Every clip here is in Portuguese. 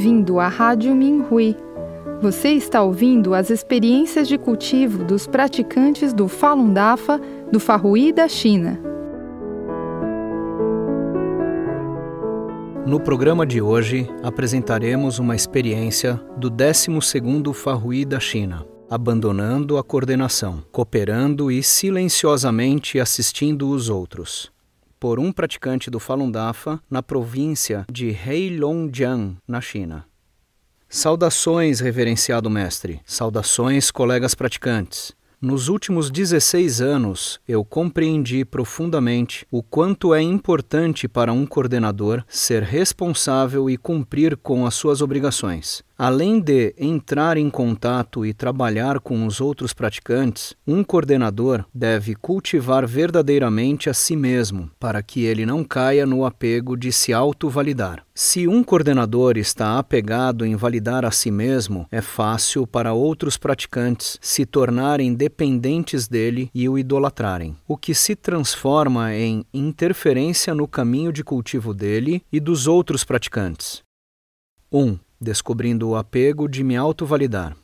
bem-vindo à Rádio Minhui. Você está ouvindo as experiências de cultivo dos praticantes do Falun Dafa do Farrui da China. No programa de hoje, apresentaremos uma experiência do 12º Farrui da China, abandonando a coordenação, cooperando e silenciosamente assistindo os outros, por um praticante do Falun Dafa na província de Heilongjiang, na China. Saudações, reverenciado mestre. Saudações, colegas praticantes. Nos últimos 16 anos, eu compreendi profundamente o quanto é importante para um coordenador ser responsável e cumprir com as suas obrigações. Além de entrar em contato e trabalhar com os outros praticantes, um coordenador deve cultivar verdadeiramente a si mesmo, para que ele não caia no apego de se autovalidar. Se um coordenador está apegado em validar a si mesmo, é fácil para outros praticantes se tornarem dependentes dele e o idolatrarem, o que se transforma em interferência no caminho de cultivo dele e dos outros praticantes. 1. Descobrindo o apego de me autovalidar.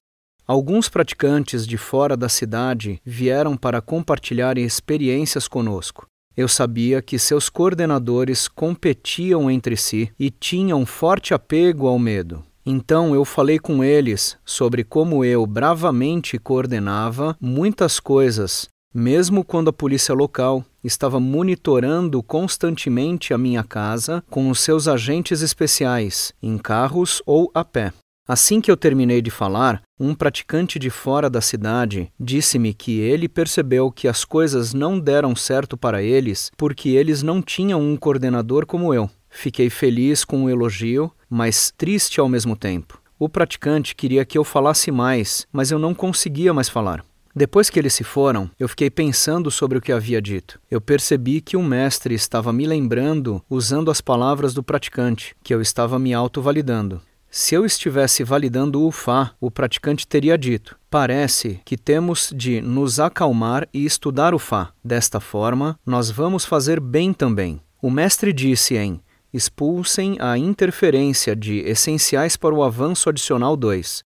Alguns praticantes de fora da cidade vieram para compartilhar experiências conosco. Eu sabia que seus coordenadores competiam entre si e tinham forte apego ao medo. Então eu falei com eles sobre como eu bravamente coordenava muitas coisas, mesmo quando a polícia local estava monitorando constantemente a minha casa com os seus agentes especiais, em carros ou a pé. Assim que eu terminei de falar, um praticante de fora da cidade disse-me que ele percebeu que as coisas não deram certo para eles porque eles não tinham um coordenador como eu. Fiquei feliz com o elogio, mas triste ao mesmo tempo. O praticante queria que eu falasse mais, mas eu não conseguia mais falar. Depois que eles se foram, eu fiquei pensando sobre o que havia dito. Eu percebi que o mestre estava me lembrando usando as palavras do praticante, que eu estava me autovalidando. Se eu estivesse validando o Fá, o praticante teria dito: parece que temos de nos acalmar e estudar o Fá. Desta forma, nós vamos fazer bem também. O mestre disse em expulsem a interferência de essenciais para o avanço adicional 2.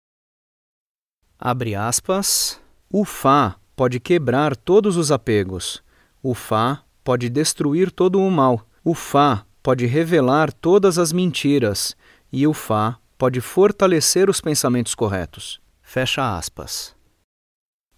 Abre aspas. O Fá pode quebrar todos os apegos. O Fá pode destruir todo o mal. O Fá pode revelar todas as mentiras. E o Fá pode fortalecer os pensamentos corretos. Fecha aspas.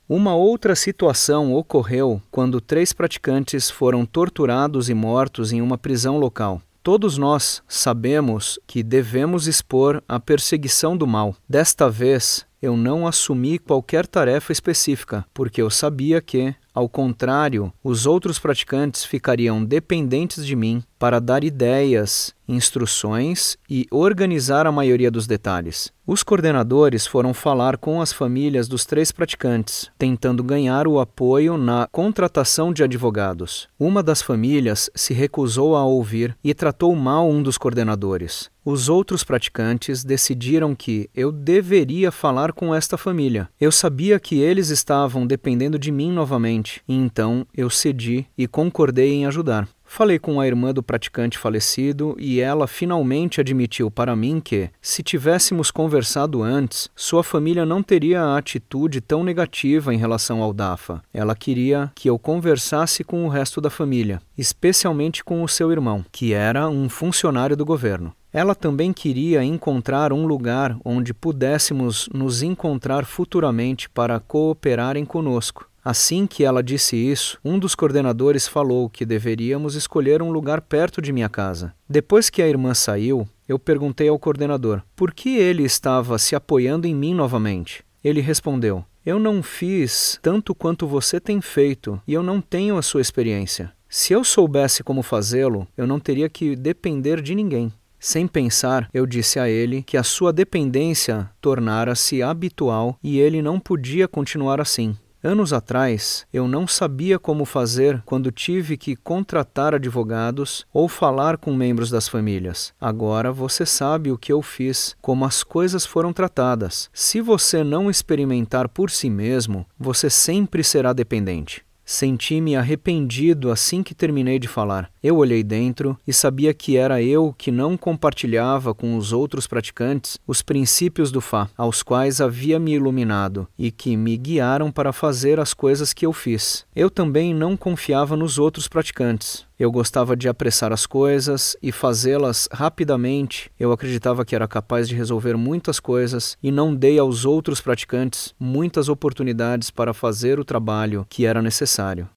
Uma outra situação ocorreu quando 3 praticantes foram torturados e mortos em uma prisão local. Todos nós sabemos que devemos expor a perseguição do mal. Desta vez, eu não assumi qualquer tarefa específica, porque eu sabia que, ao contrário, os outros praticantes ficariam dependentes de mim para dar ideias, instruções e organizar a maioria dos detalhes. Os coordenadores foram falar com as famílias dos 3 praticantes, tentando ganhar o apoio na contratação de advogados. Uma das famílias se recusou a ouvir e tratou mal um dos coordenadores. Os outros praticantes decidiram que eu deveria falar com esta família. Eu sabia que eles estavam dependendo de mim novamente, e então eu cedi e concordei em ajudar. Falei com a irmã do praticante falecido e ela finalmente admitiu para mim que, se tivéssemos conversado antes, sua família não teria a atitude tão negativa em relação ao Dafa. Ela queria que eu conversasse com o resto da família, especialmente com o seu irmão, que era um funcionário do governo. Ela também queria encontrar um lugar onde pudéssemos nos encontrar futuramente para cooperarem conosco. Assim que ela disse isso, um dos coordenadores falou que deveríamos escolher um lugar perto de minha casa. Depois que a irmã saiu, eu perguntei ao coordenador por que ele estava se apoiando em mim novamente. Ele respondeu: eu não fiz tanto quanto você tem feito e eu não tenho a sua experiência. Se eu soubesse como fazê-lo, eu não teria que depender de ninguém. Sem pensar, eu disse a ele que a sua dependência tornara-se habitual e ele não podia continuar assim. Anos atrás, eu não sabia como fazer quando tive que contratar advogados ou falar com membros das famílias. Agora você sabe o que eu fiz, como as coisas foram tratadas. Se você não experimentar por si mesmo, você sempre será dependente. Senti-me arrependido assim que terminei de falar. Eu olhei dentro e sabia que era eu que não compartilhava com os outros praticantes os princípios do Fá, aos quais havia me iluminado e que me guiaram para fazer as coisas que eu fiz. Eu também não confiava nos outros praticantes. Eu gostava de apressar as coisas e fazê-las rapidamente. Eu acreditava que era capaz de resolver muitas coisas e não dei aos outros praticantes muitas oportunidades para fazer o trabalho que era necessário.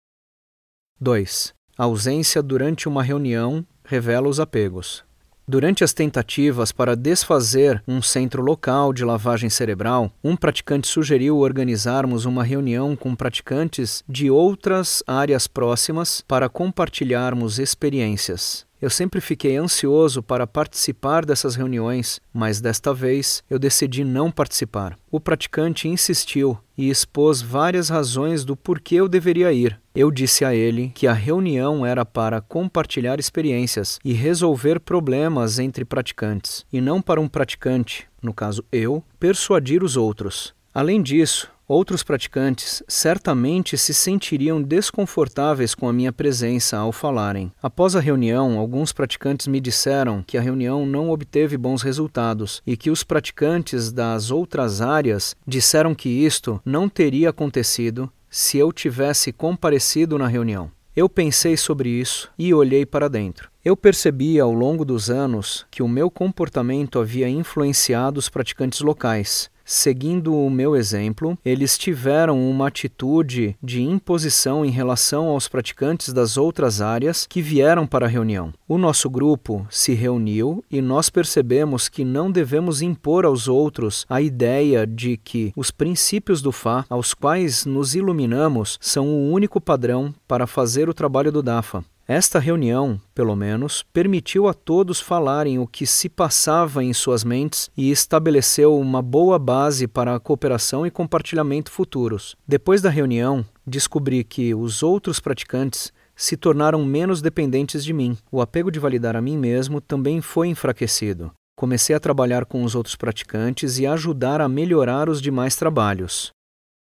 2. A ausência durante uma reunião revela os apegos. Durante as tentativas para desfazer um centro local de lavagem cerebral, um praticante sugeriu organizarmos uma reunião com praticantes de outras áreas próximas para compartilharmos experiências. Eu sempre fiquei ansioso para participar dessas reuniões, mas desta vez eu decidi não participar. O praticante insistiu e expôs várias razões do porquê eu deveria ir. Eu disse a ele que a reunião era para compartilhar experiências e resolver problemas entre praticantes, e não para um praticante, no caso eu, persuadir os outros. Além disso, outros praticantes certamente se sentiriam desconfortáveis com a minha presença ao falarem. Após a reunião, alguns praticantes me disseram que a reunião não obteve bons resultados e que os praticantes das outras áreas disseram que isto não teria acontecido se eu tivesse comparecido na reunião. Eu pensei sobre isso e olhei para dentro. Eu percebi ao longo dos anos que o meu comportamento havia influenciado os praticantes locais. Seguindo o meu exemplo, eles tiveram uma atitude de imposição em relação aos praticantes das outras áreas que vieram para a reunião. O nosso grupo se reuniu e nós percebemos que não devemos impor aos outros a ideia de que os princípios do Fá, aos quais nos iluminamos, são o único padrão para fazer o trabalho do Dafa. Esta reunião, pelo menos, permitiu a todos falarem o que se passava em suas mentes e estabeleceu uma boa base para a cooperação e compartilhamento futuros. Depois da reunião, descobri que os outros praticantes se tornaram menos dependentes de mim. O apego de validar a mim mesmo também foi enfraquecido. Comecei a trabalhar com os outros praticantes e ajudar a melhorar os demais trabalhos.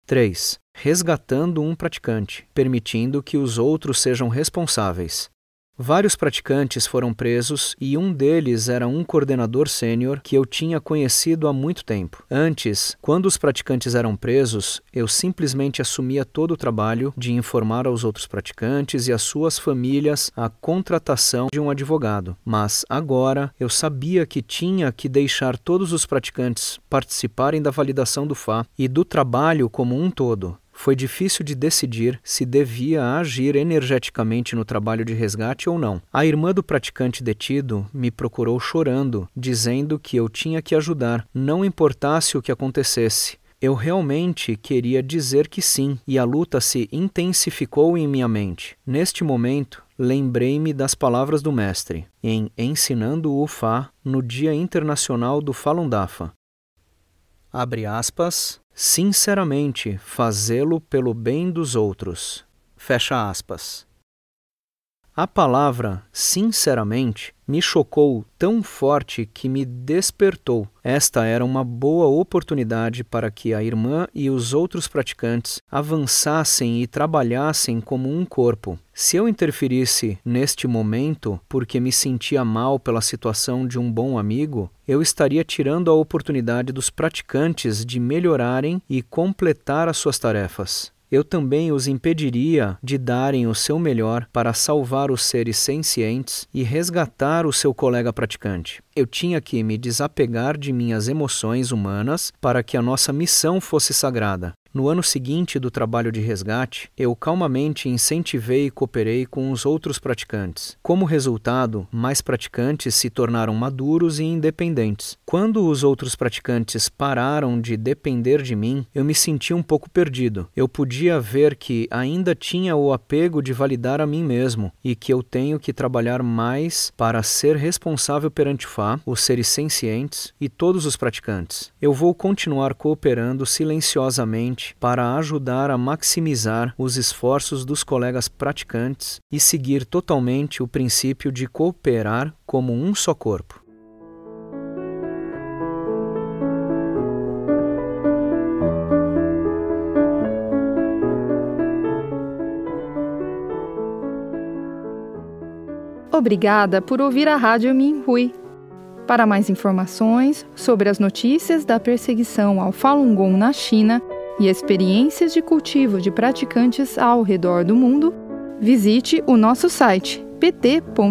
3. Resgatando um praticante, permitindo que os outros sejam responsáveis. Vários praticantes foram presos e um deles era um coordenador sênior que eu tinha conhecido há muito tempo. Antes, quando os praticantes eram presos, eu simplesmente assumia todo o trabalho de informar aos outros praticantes e às suas famílias a contratação de um advogado. Mas agora eu sabia que tinha que deixar todos os praticantes participarem da validação do Fá e do trabalho como um todo. Foi difícil de decidir se devia agir energeticamente no trabalho de resgate ou não. A irmã do praticante detido me procurou chorando, dizendo que eu tinha que ajudar, não importasse o que acontecesse. Eu realmente queria dizer que sim, e a luta se intensificou em minha mente. Neste momento, lembrei-me das palavras do mestre, em Ensinando o Fá, no Dia Internacional do Falun Dafa. Abre aspas. Sinceramente, fazê-lo pelo bem dos outros. Fecha aspas. A palavra sinceramente me chocou tão forte que me despertou. Esta era uma boa oportunidade para que a irmã e os outros praticantes avançassem e trabalhassem como um corpo. Se eu interferisse neste momento porque me sentia mal pela situação de um bom amigo, eu estaria tirando a oportunidade dos praticantes de melhorarem e completar as suas tarefas. Eu também os impediria de darem o seu melhor para salvar os seres sencientes e resgatar o seu colega praticante. Eu tinha que me desapegar de minhas emoções humanas para que a nossa missão fosse sagrada. No ano seguinte do trabalho de resgate, eu calmamente incentivei e cooperei com os outros praticantes. Como resultado, mais praticantes se tornaram maduros e independentes. Quando os outros praticantes pararam de depender de mim, eu me senti um pouco perdido. Eu podia ver que ainda tinha o apego de validar a mim mesmo e que eu tenho que trabalhar mais para ser responsável perante o Fá, os seres sencientes e todos os praticantes. Eu vou continuar cooperando silenciosamente para ajudar a maximizar os esforços dos colegas praticantes e seguir totalmente o princípio de cooperar como um só corpo. Obrigada por ouvir a Rádio Minhui. Para mais informações sobre as notícias da perseguição ao Falun Gong na China e experiências de cultivo de praticantes ao redor do mundo, visite o nosso site pt.minhui.org.